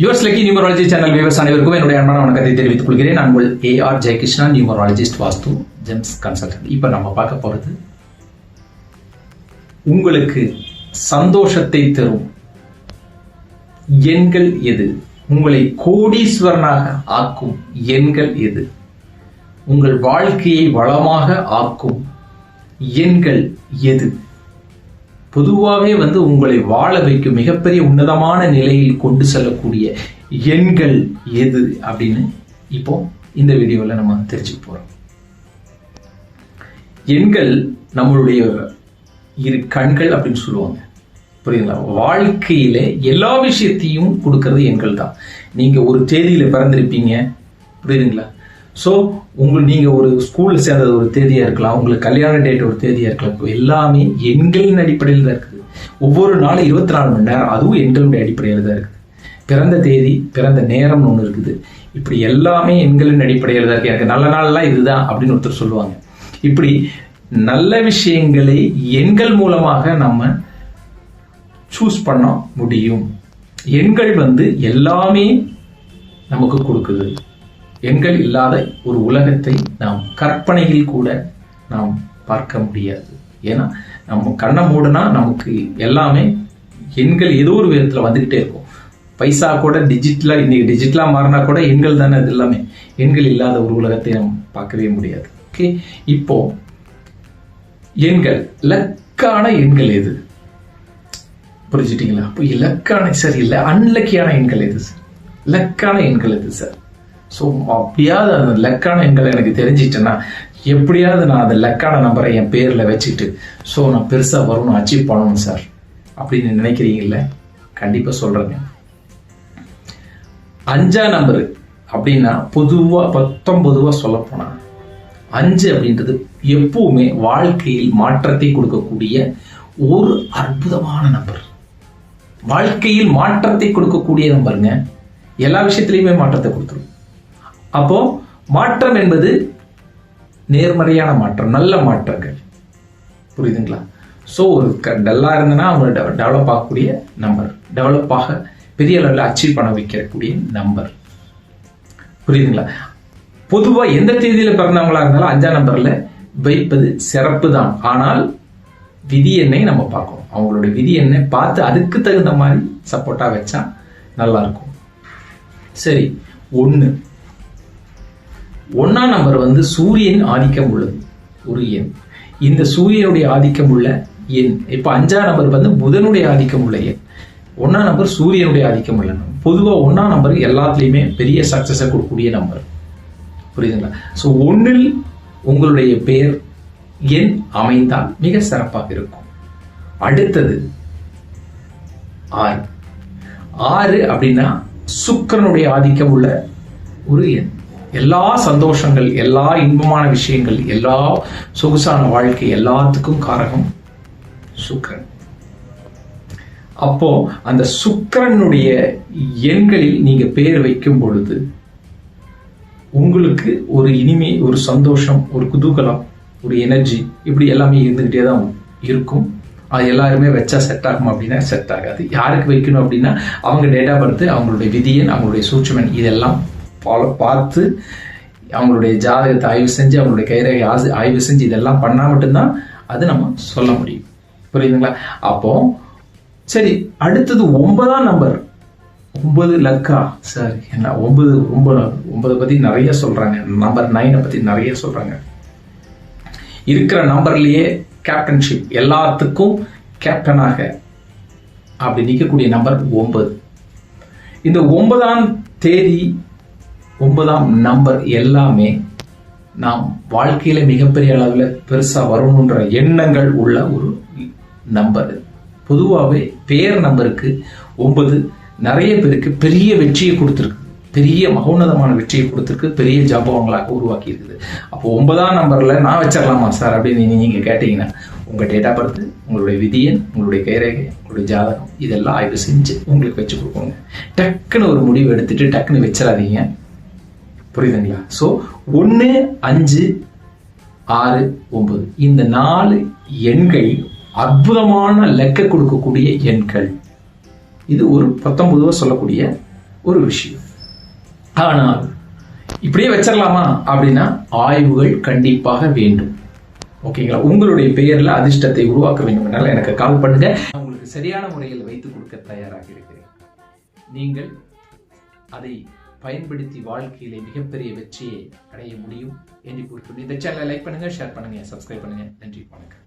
Yours lucky numerology channel viewers அனைவருக்கும் என்னுடைய அன்பான வணக்கத்தை தெரிவித்துக் கொள்கிறேன். நான் உங்கள் ஏஆர் ஜெயகிருஷ்ணா, நியூமராலஜிஸ்ட், வாஸ்து ஜெம்ஸ் கன்சல்டன்ட். இப்போ நம்ம பார்க்க போறது உங்களுக்கு சந்தோஷத்தை தரும் எண்கள் எது, உங்களை கோடீஸ்வரனாக ஆக்கும் எண்கள் எது, உங்கள் வாழ்க்கையை வளமாக ஆக்கும் எண்கள் எது, பொதுவாகவே உங்களை வாழ வைக்கும் மிகப்பெரிய உன்னதமான நிலையில் கொண்டு செல்லக்கூடிய எண்கள் எது அப்படின்னு இப்போ இந்த வீடியோவில் நம்ம தெரிஞ்சுக்க போறோம். எண்கள் நம்மளுடைய இரு கண்கள் அப்படின்னு சொல்லுவாங்க, புரியுதுங்களா? வாழ்க்கையில எல்லா விஷயத்தையும் கொடுக்கறது எண்கள் தான். நீங்க ஒரு தேதியில பிறந்திருப்பீங்க, புரியுதுங்களா? ஸோ நீங்க ஒரு ஸ்கூல்ல சேர்ந்தது ஒரு தேதியா இருக்கலாம், உங்களுக்கு கல்யாண டேட் ஒரு தேதியா இருக்கலாம். எல்லாமே எண்களின் அடிப்படையில் தான் இருக்குது. ஒவ்வொரு நாளும் 24 மணி நேரம் அதுவும் எண்களுடைய அடிப்படையில் தான் இருக்குது. பிறந்த தேதி, பிறந்த நேரம்னு ஒன்று இருக்குது. இப்படி எல்லாமே எண்களின் அடிப்படையில் தான் இருக்கு. எனக்கு நல்ல நாள்லாம் இதுதான் அப்படின்னு ஒருத்தர் சொல்லுவாங்க. இப்படி நல்ல விஷயங்களை எண்கள் மூலமாக நம்ம சூஸ் பண்ண முடியும். எண்கள் எல்லாமே நமக்கு கொடுக்குது. எண்கள் இல்லாத ஒரு உலகத்தை நாம் கற்பனையில் கூட நாம் பார்க்க முடியாது. ஏன்னா நம்ம கண்ணை மூடனா நமக்கு எல்லாமே எண்கள் ஏதோ ஒரு விதத்தில் வந்துகிட்டே இருக்கும். பைசா கூட டிஜிட்டலா, இன்னைக்கு டிஜிட்டலா மாறினா கூட எண்கள் தானே. அது எல்லாமே எண்கள் இல்லாத ஒரு உலகத்தை நாம் பார்க்கவே முடியாது. ஓகே, இப்போ எண்கள், இலக்கான எண்கள் எது, புரிஞ்சுட்டீங்களா? அப்போ இலக்கான சரி இல்லை, அன்லக்கியான எண்கள் எது சார், இலக்கான எண்கள் எது சார்? ஸோ அப்படியாவது அந்த லக்கான எண்களை எனக்கு தெரிஞ்சிட்டேன்னா எப்படியாவது நான் அந்த லக்கான நம்பரை என் பேரில் வச்சுட்டு ஸோ நான் பெருசாக வரணும், அச்சீவ் பண்ணணும் சார் அப்படின்னு நினைக்கிறீங்கல்ல, கண்டிப்பாக சொல்கிறேங்க. 5ஆம் நம்பர் அப்படின்னா பொதுவாக சொல்லப்போனால் 5 அப்படின்றது எப்பவுமே வாழ்க்கையில் மாற்றத்தை கொடுக்கக்கூடிய ஒரு அற்புதமான நம்பர். வாழ்க்கையில் மாற்றத்தை கொடுக்கக்கூடிய நம்பருங்க. எல்லா விஷயத்திலையுமே மாற்றத்தை கொடுத்துரும். அப்போ மாற்றம் என்பது நேர்மறையான மாற்றம், நல்ல மாற்றங்கள், புரியுதுங்களா? ஸோ ஒரு டல்லா இருந்தனா அவங்க டெவலப் ஆகக்கூடிய நம்பர், டெவலப்பாக பெரிய லெவலில் அச்சீவ் பண்ண வைக்கக்கூடிய நம்பர், புரியுதுங்களா? பொதுவாக எந்த தேதியில் பிறந்தவங்களா இருந்தாலும் 5ஆம் நம்பர்ல வைப்பது சிறப்பு தான். ஆனால் விதி எண்ணை நம்ம பார்க்கணும். அவங்களுடைய விதி எண்ணை பார்த்து அதுக்கு தகுந்த மாதிரி சப்போர்ட்டா வச்சா நல்லா இருக்கும். சரி, 1ஆம் நம்பர் சூரியன் ஆதிக்கம் உள்ளது ஒரு எண். இந்த சூரியனுடைய ஆதிக்கம் உள்ள எண். இப்ப 5ஆம் நம்பர் புதனுடைய ஆதிக்கம் உள்ள எண். 1ஆம் நம்பர் சூரியனுடைய ஆதிக்கம் உள்ள நம்பர். பொதுவா 1ஆம் நம்பர் எல்லாத்துலயுமே பெரிய சக்சஸை கொடுக்கக்கூடிய நம்பர், புரியுதுங்களா? ஸோ 1இல் உங்களுடைய பெயர் எண் அமைந்தால் மிக சிறப்பாக இருக்கும். அடுத்தது 6 அப்படின்னா சுக்கிரனுடைய ஆதிக்கம் உள்ள ஒரு எண். எல்லா சந்தோஷங்கள், எல்லா இன்பமான விஷயங்கள், எல்லா சொகுசான வாழ்க்கை எல்லாத்துக்கும் காரகம் சுக்கிரன். அப்போ அந்த சுக்கிரனுடைய எண்களில் நீங்க பேர் வைக்கும் பொழுது உங்களுக்கு ஒரு இனிமை, ஒரு சந்தோஷம், ஒரு குதூகலம், ஒரு எனர்ஜி, இப்படி எல்லாமே இருந்துகிட்டே தான் இருக்கும். அது எல்லாருமே வச்சா செட் ஆகும் அப்படின்னா செட் ஆகாது. யாருக்கு வைக்கணும் அப்படின்னா அவங்க டேட் ஆஃப் பர்த், அவங்களுடைய விதியன், அவங்களுடைய சூட்சுமன், இதெல்லாம் பார்த்து அவங்களுடைய ஜாதகத்தை ஆய்வு செஞ்சு, அவங்களுடைய கைரேகை ஆய்வு செஞ்சு இதெல்லாம் பண்ணா மட்டும்தான் அது நம்ம சொல்ல முடியும், புரியுதுங்களா? அப்போ சரி, அடுத்தது 9ஆம் நம்பர். 9 லக்கா சார், என்ன 9 பத்தி நிறைய சொல்றாங்க. நம்பர் 9 பத்தி நிறைய சொல்றாங்க. இருக்கிற நம்பர்லயே கேப்டன்ஷிப், எல்லாத்துக்கும் கேப்டனாக அப்படி நிற்கக்கூடிய நம்பர் 9. இந்த 9ஆம் தேதி, 9ஆம் நம்பர் எல்லாமே நாம் வாழ்க்கையில மிகப்பெரிய அளவில் பெருசா வரணுன்ற எண்ணங்கள் உள்ள ஒரு நம்பர். பொதுவாகவே பேர் நம்பருக்கு 9 நிறைய பேருக்கு பெரிய வெற்றியை கொடுத்துருக்கு, பெரிய மகோன்னதமான வெற்றியை கொடுத்துருக்கு, பெரிய ஜாபகங்களாக உருவாக்கி இருக்குது. அப்போ 9ஆம் நம்பர்ல நான் வச்சிடலாமா சார் அப்படின்னு நீங்க கேட்டீங்கன்னா உங்க டேட் ஆஃப் பர்த், உங்களுடைய விதியன், உங்களுடைய கைரேகை, உங்களுடைய ஜாதகம் இதெல்லாம் ஆய்வு செஞ்சு உங்களுக்கு வச்சு கொடுக்கோங்க. டக்குன்னு ஒரு முடிவு எடுத்துட்டு டக்குன்னு வச்சிடாதீங்க, புரியுதுங்களா? ஸோ 1, 5, 6, 9 இந்த 4 எண்கள் அற்புதமான லெக்க கொடுக்கக்கூடிய எண்கள். இது ஒரு 19 சொல்லக்கூடிய ஒரு விஷயம். ஆனால் இப்படியே வச்சிடலாமா அப்படின்னா ஆய்வுகள் கண்டிப்பாக வேண்டும். ஓகேங்களா? உங்களுடைய பெயர்ல அதிர்ஷ்டத்தை உருவாக்க வேண்டும் என்றால் எனக்கு கால் பண்ணுங்க. உங்களுக்கு சரியான முறையில் வைத்துக் கொடுக்க தயாராக இருக்கிறேன். நீங்கள் அதை பயன்படுத்தி வாழ்க்கையிலே மிகப்பெரிய வெற்றியை அடைய முடியும் என்று கூறுகிறேன். இந்த சேனலை லைக் பண்ணுங்க, ஷேர் பண்ணுங்க, சப்ஸ்கிரைப் பண்ணுங்க. நன்றி, வணக்கம்.